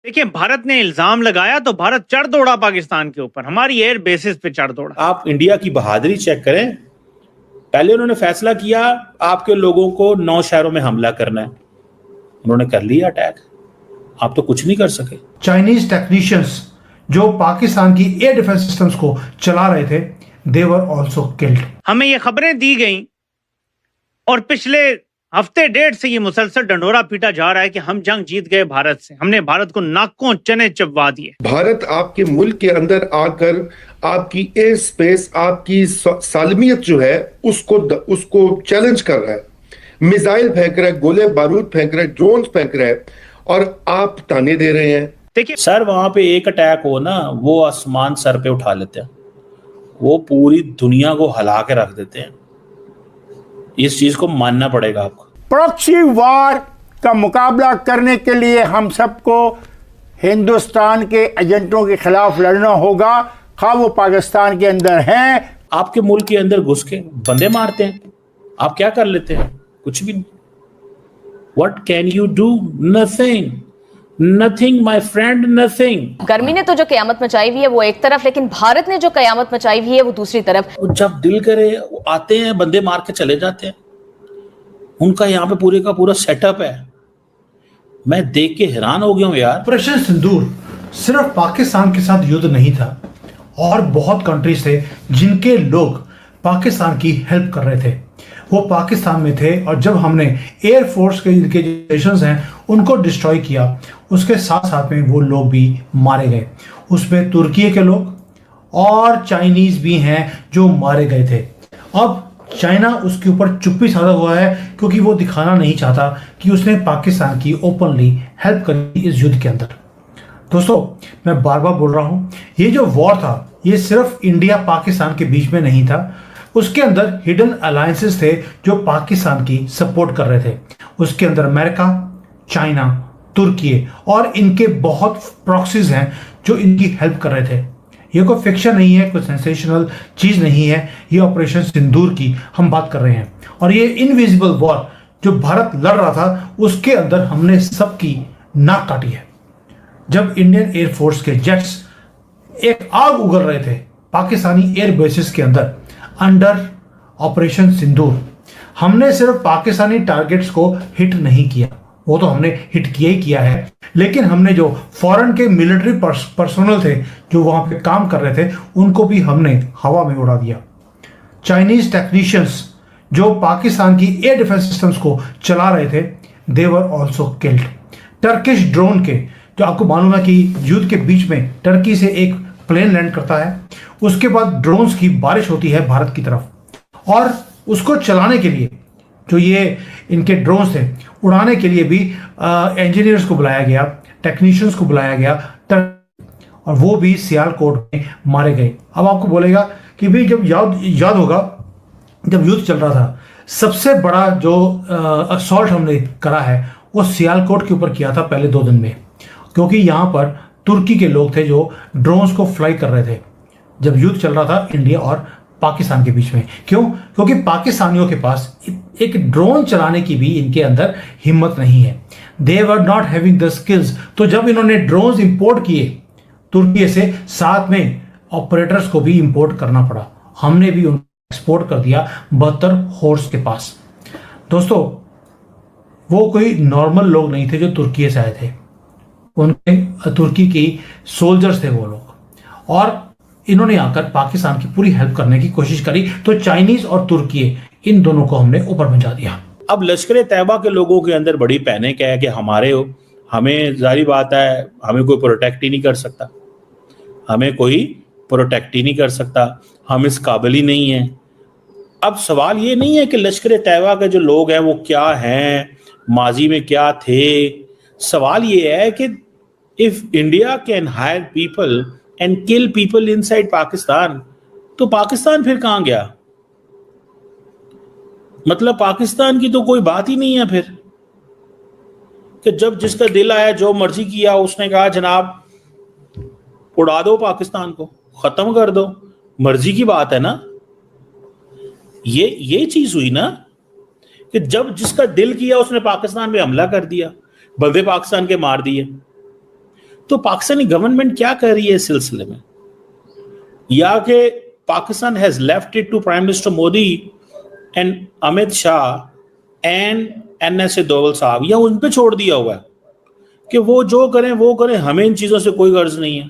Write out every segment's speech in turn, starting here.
देखिए, भारत ने इल्जाम लगाया तो भारत चढ़ दौड़ा पाकिस्तान के ऊपर, हमारी एयर बेसिस पे चढ़ दौड़ा। आप इंडिया की बहादुरी चेक करें। पहले उन्होंने फैसला किया आपके लोगों को 9 शहरों में हमला करना है, उन्होंने कर लिया अटैक। आप तो कुछ नहीं कर सके। चाइनीज टेक्नीशियंस जो पाकिस्तान की एयर डिफेंस सिस्टम्स को चला रहे थे, दे वर आल्सो किल्ड। हमें ये खबरें दी गई और पिछले हफ्ते डेढ़ से ये मुसलसल डंडोरा पीटा जा रहा है कि हम जंग जीत गए भारत से, हमने भारत को नाकों चने चबवा दिए। भारत आपके मुल्क के अंदर आकर आपकी एयर स्पेस, आपकी सालमियत जो है उसको चैलेंज कर रहा है, मिसाइल फेंक रहा है, गोले बारूद फेंक रहा है, ड्रोन फेंक रहा है और आप ताने दे रहे हैं। देखिए सर, वहां पे एक अटैक हो ना, वो आसमान सर पे उठा लेते हैं, वो पूरी दुनिया को हिला के रख देते हैं। इस चीज को मानना पड़ेगा आपको। प्रॉक्सी वार का मुकाबला करने के लिए हम सबको हिंदुस्तान के एजेंटों के खिलाफ लड़ना होगा, खा वो पाकिस्तान के अंदर हैं। आपके मुल्क के अंदर घुस के बंदे मारते हैं, आप क्या कर लेते हैं? कुछ भी नहीं। What can you do? Nothing. Nothing, my friend, nothing. गर्मी ने तो जो कयामत मचाई हुई है वो एक तरफ, लेकिन भारत ने जो कयामत मचाई हुई है वो दूसरी तरफ। जब दिल करे वो आते हैं, बंदे मार के चले जाते हैं। उनका यहाँ पे पूरे का पूरा सेटअप है। मैं देख के हैरान हो गया हूँ यार। ऑपरेशन सिंदूर सिर्फ पाकिस्तान के साथ युद्ध नहीं था, और बहुत कंट्रीज थे जिनके लोग पाकिस्तान की हेल्प कर रहे थे, वो पाकिस्तान में थे। और जब हमने एयरफोर्स के जिनके स्टेशंस हैं उनको डिस्ट्रॉय किया, उसके साथ साथ में वो लोग भी मारे गए। उसमें तुर्की के लोग और चाइनीज भी हैं जो मारे गए थे। अब चाइना उसके ऊपर चुप्पी साधा हुआ है, क्योंकि वो दिखाना नहीं चाहता कि उसने पाकिस्तान की ओपनली हेल्प करी इस युद्ध के अंदर। दोस्तों, मैं बार बार बोल रहा हूं, ये जो वॉर था ये सिर्फ इंडिया पाकिस्तान के बीच में नहीं था, उसके अंदर हिडन अलायंसेस थे जो पाकिस्तान की सपोर्ट कर रहे थे। उसके अंदर अमेरिका, चाइना, तुर्की और इनके बहुत प्रॉक्सीज हैं जो इनकी हेल्प कर रहे थे। ये कोई फिक्शन नहीं है, कोई सेंसेशनल चीज नहीं है, ये ऑपरेशन सिंदूर की हम बात कर रहे हैं। और ये इनविजिबल वॉर जो भारत लड़ रहा था, उसके अंदर हमने सबकी नाक काटी है। जब इंडियन एयरफोर्स के जेट्स एक आग उगल रहे थे पाकिस्तानी एयर बेसिस के अंदर अंडर ऑपरेशन सिंदूर, हमने सिर्फ पाकिस्तानी टारगेट्स को हिट नहीं किया, वो तो हमने हिट किया ही किया है, लेकिन हमने जो फॉरेन के मिलिट्री पर्सोनल थे जो वहां पे काम कर रहे थे, उनको भी हमने हवा में उड़ा दिया। चाइनीज टेक्नीशियंस जो पाकिस्तान की एयर डिफेंस सिस्टम्स को चला रहे थे, they were also killed. Turkish drone के, जो आपको मालूम है कि युद्ध के बीच में टर्की से एक प्लेन लैंड करता है, उसके बाद ड्रोन्स की बारिश होती है भारत की तरफ, और उसको चलाने के लिए जो ये इनके ड्रोन्स थे, उड़ाने के लिए भी इंजीनियर्स को बुलाया गया, टेक्नीशियंस को बुलाया गया, और वो भी सियालकोट में मारे गए। अब आपको बोलेगा कि भाई जब याद होगा जब युद्ध चल रहा था, सबसे बड़ा जो असॉल्ट हमने करा है वो सियालकोट के ऊपर किया था पहले 2 दिन में, क्योंकि यहाँ पर तुर्की के लोग थे जो ड्रोन्स को फ्लाई कर रहे थे जब युद्ध चल रहा था इंडिया और पाकिस्तान के बीच में। क्यों? क्योंकि पाकिस्तानियों के पास एक ड्रोन चलाने की भी इनके अंदर हिम्मत नहीं है। They were not having the skills. तो जब इन्होंने ड्रोन्स इंपोर्ट किए तुर्की से, साथ में ऑपरेटर्स को भी इंपोर्ट करना पड़ा, हमने भी उनको एक्सपोर्ट कर दिया 72 हॉर्स के पास। दोस्तों, वो कोई नॉर्मल लोग नहीं थे जो तुर्की से आए थे, उनके तुर्की की सोल्जर्स थे वो लोग, और इन्होंने आकर पाकिस्तान की पूरी हेल्प करने की कोशिश करी। तो चाइनीज और तुर्की, इन दोनों को हमने ऊपर पहुंचा दिया। अब लश्कर तैयबा के लोगों के अंदर बड़ी पैनिक है कि हमें जारी बात है, हमें कोई प्रोटेक्ट ही नहीं कर सकता, हमें कोई प्रोटेक्ट ही नहीं कर सकता, हम इस काबिल ही नहीं हैं। अब सवाल ये नहीं है कि लश्कर तैयबा के जो लोग हैं वो क्या हैं, माजी में क्या थे। सवाल ये है कि if India can hire people and kill people inside Pakistan, तो पाकिस्तान फिर कहां गया? मतलब पाकिस्तान की तो कोई बात ही नहीं है फिर, कि जब जिसका दिल आया जो मर्जी किया, उसने कहा जनाब उड़ा दो पाकिस्तान को, खत्म कर दो, मर्जी की बात है ना। ये चीज हुई ना कि जब जिसका दिल किया उसने पाकिस्तान में हमला कर दिया, बंदे पाकिस्तान के मार दिए। तो पाकिस्तानी गवर्नमेंट क्या कर रही है इस सिलसिले में, या कि Pakistan has left it to prime minister Modi and Amit Shah and NSA Doval साहब, या उन पे छोड़ दिया हुआ है कि वो जो करें वो करें, हमें इन चीजों से कोई गर्ज नहीं है।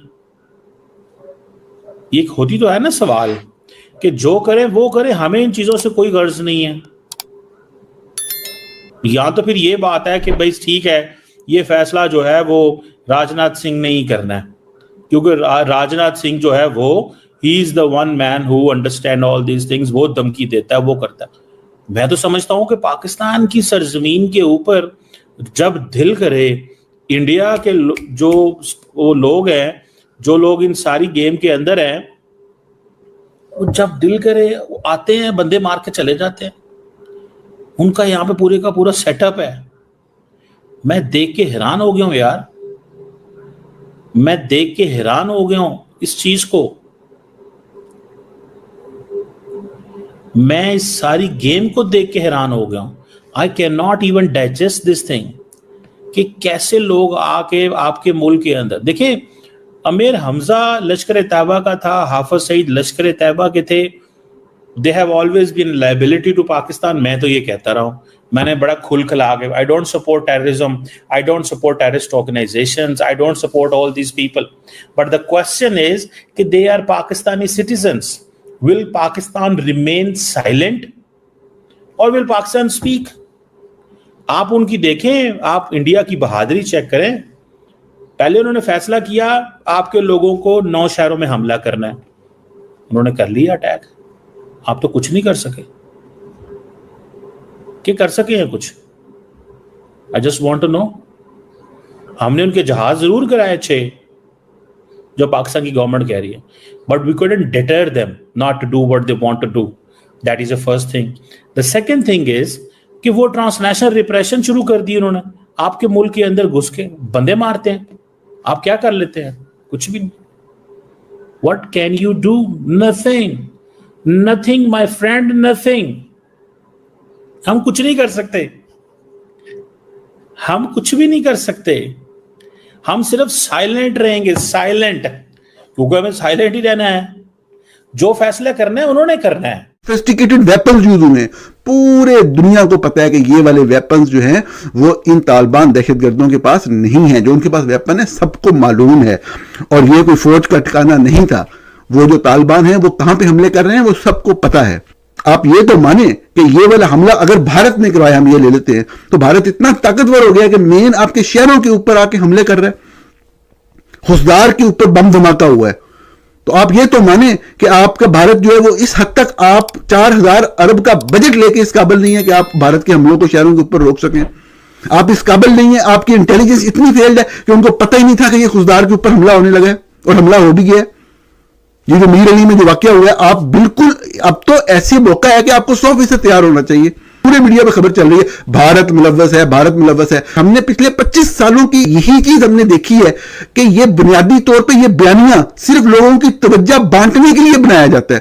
ये होती तो है ना सवाल कि जो करें वो करें, हमें इन चीजों से कोई गर्ज नहीं है। या तो फिर ये बात है कि भाई ठीक है, ये फैसला जो है वो राजनाथ सिंह ने ही करना है, क्योंकि राजनाथ सिंह जो है वो he is the one man who understand all these things, वो धमकी देता है, वो करता है। मैं तो समझता हूं कि पाकिस्तान की सरजमीन के ऊपर जब दिल करे, इंडिया के जो वो लोग हैं, जो लोग इन सारी गेम के अंदर हैं, वो जब दिल करे वो आते हैं, बंदे मार के चले जाते हैं। उनका यहाँ पे पूरे का पूरा सेटअप है। मैं देख के हैरान हो गया हूं यार, मैं देख के हैरान हो गया हूं इस चीज को। मैं इस सारी गेम को देख के हैरान हो गया हूं। I can not even digest this thing कि कैसे लोग आके आपके मुल्क के अंदर, देखिए अमीर हमजा लश्कर तैयबा का था, हाफिज सईद लश्कर तैयबा के थे, they have always been liability to Pakistan. मैं तो ये कहता रहा हूं, मैंने बड़ा खुल खला के, I don't support terrorism, I don't support terrorist organisations, I don't support all these people, but the question is कि they are Pakistani citizens. Will Pakistan remain silent or will Pakistan speak? आप उनकी देखें, आप इंडिया की बहादुरी check करें। पहले उन्होंने फैसला किया आपके लोगों को 9 शहरों में हमला करना है, उन्होंने कर लिया अटैक। आप तो कुछ नहीं कर सके, क्या कर सके हैं कुछ? I just want to know. हमने उनके जहाज जरूर कराए 6, जो पाकिस्तान की गवर्नमेंट कह रही है, but we couldn't deter them not to do what they want to do. That is the first thing. The second thing is कि वो ट्रांसनेशनल रिप्रेशन शुरू कर दी उन्होंने। आपके मुल्क के अंदर घुस के बंदे मारते हैं, आप क्या कर लेते हैं? कुछ भी नहीं। What can you do? Nothing. Nothing, my friend, nothing. हम कुछ नहीं कर सकते, हम कुछ भी नहीं कर सकते। हम सिर्फ साइलेंट रहेंगे, साइलेंट, क्योंकि हमें साइलेंट ही रहना है। जो फैसला करना है उन्होंने करना है। सोफिस्टिकेटेड वेपन्स यूज हुए, पूरे दुनिया को पता है कि ये वाले वेपन्स जो हैं वो इन तालिबान दहशतगर्दों के पास नहीं है। जो उनके पास वेपन है सबको मालूम है, और ये कोई फौज का ठिकाना नहीं था। वो जो तालिबान है वो कहां पे हमले कर रहे हैं वो सबको पता है। आप ये तो माने कि ये वाला हमला अगर भारत ने करवाया, हम ये ले लेते हैं, तो भारत इतना ताकतवर हो गया कि मेन आपके शहरों के ऊपर आके हमले कर रहा है, हुसदार के ऊपर बम धमाका हुआ है। तो आप ये तो माने कि आपका भारत जो है वो इस हद तक, आप 4000 अरब का बजट लेके इस काबिल नहीं है कि आप भारत के हमलों को शहरों के ऊपर रोक सकें। आप इस काबिल नहीं है, आपकी इंटेलिजेंस इतनी फेल्ड है कि उनको पता ही नहीं था कि ये हुसदार के ऊपर हमला होने लगा है, और हमला हो भी गया है। ये जो मीर अली में जो वाकया हुआ है, आप बिल्कुल, अब तो ऐसे मौका है कि आपको 100% तैयार होना चाहिए। पूरे मीडिया पे खबर चल रही है भारत मुलव्वस है, भारत मुलव्वस है। हमने पिछले 25 सालों की यही चीज हमने देखी है कि ये बुनियादी तौर पे ये बयानियां सिर्फ लोगों की तवज्जो बांटने के लिए बनाया जाता है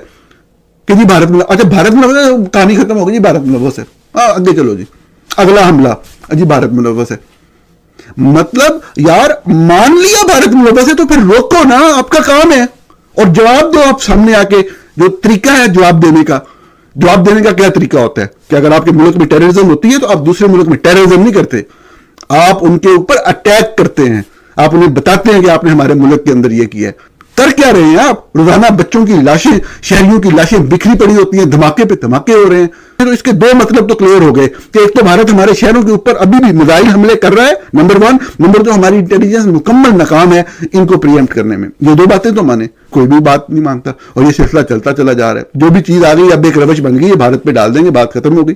कि जी भारत मुलव्वस, अच्छा भारत मुलव्वस, कहानी खत्म हो गई जी, भारत मुलव्वस है, आगे चलो जी, अगला हमला जी भारत मुलव्वस है। मतलब यार, मान लिया भारत मुलव्वस है तो फिर रोको ना, आपका काम है, और जवाब दो आप सामने आके। जो तरीका है जवाब देने का क्या तरीका होता है कि अगर आपके मुल्क में टेररिज्म होती है तो आप दूसरे मुल्क में टेररिज्म नहीं करते, आप उनके ऊपर अटैक करते हैं। आप उन्हें बताते हैं कि आपने हमारे मुल्क के अंदर ये किया है। कर क्या रहे हैं आप? रोजाना बच्चों की लाशें, शहरियों की लाशें बिखरी पड़ी होती हैं, धमाके पे धमाके हो रहे हैं। तो इसके 2 मतलब तो क्लियर हो गए कि एक तो भारत हमारे शहरों के ऊपर अभी भी मिसाइल हमले कर रहा है, नंबर 1, नंबर 2 हमारी इंटेलिजेंस मुकम्मल नाकाम है इनको प्रिएम्प्ट करने में। ये 2 बातें तो माने, कोई भी बात नहीं मानता, और ये सिलसिला चलता चला जा रहा है। जो भी चीज आ गई अब एक रवश बन गई है, भारत पे डाल देंगे, बात खत्म हो गई।